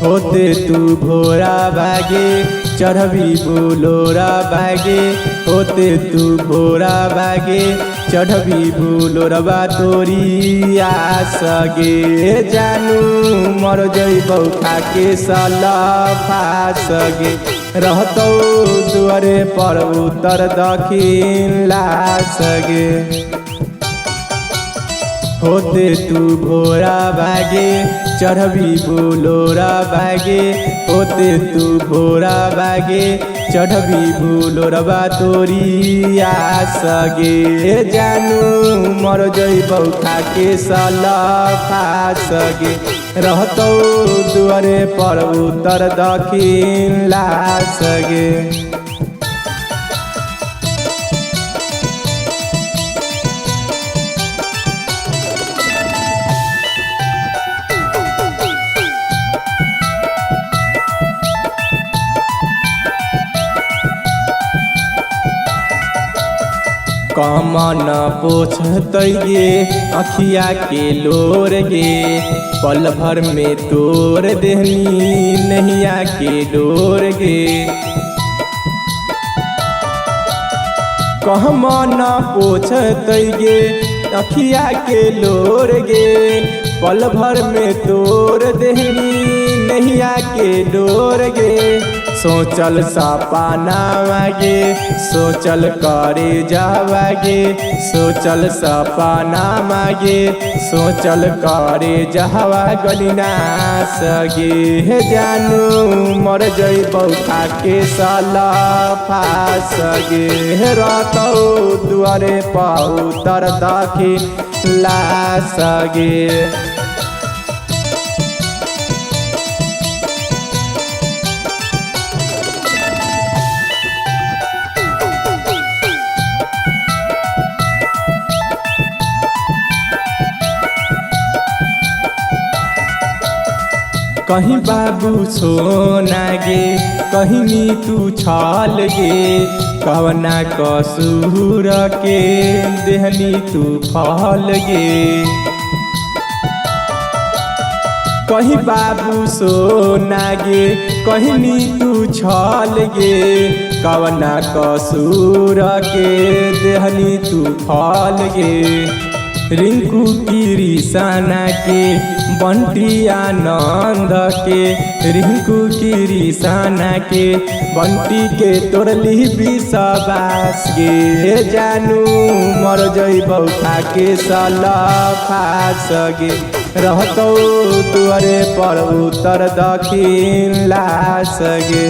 होते तू भोरा भागे चढ़बी बुलोरा भागे। होते तू भोरा भागे चढ़बी बुलोरबा तोरी आसगे। जानू मर जइबौ खाके सलफा सगे। रहतौ दुआरे पर उत्तर दक्षिण लासगे। होते तू भोरा भागे चढ़बी बुलोरा भागे। होते तू भोरा भागे चढ़बी बुलोरबा तोरी आसगे। जानू मर जइबौ खाके सलफा सगे। रहतौ दुआरे पर उत्तर दक्षिण लासगे। कमन पोछतै गे अखिया के लोर गे। पल भर में तोड़ देहनी नैया के डोर गे। कहमन पोछतै गे अखिया के लोर गे। पल भर में तोड़ देहनी नैया के डोर गे। सोचल सपना गे सोचल करे जावागे। सोचल सपना गे सोचल करे जहवा गलिना सगे। जानू मर जइबौ खाके सलफा सगे। रहतौ दुआरे पर उत्तर दक्षिण लासगे। कहीं बाबू सोना गे कहीं नीतू छल गे। कवना कसूर के देहनी तू फल गे। कहीं बाबू सोना गे कहीं नीतू छल गे। कवना कसूर के देहनी तू फल गे। रिंकू की रिसाना के बंटी आनंद के। रिंकू की रिसाना के बंटी के तोड़ली विश्वास गे। जानू मर जइबौ खाके सलफा सगे। रहतौ दुआरे पर उत्तर दक्षिण लासगे।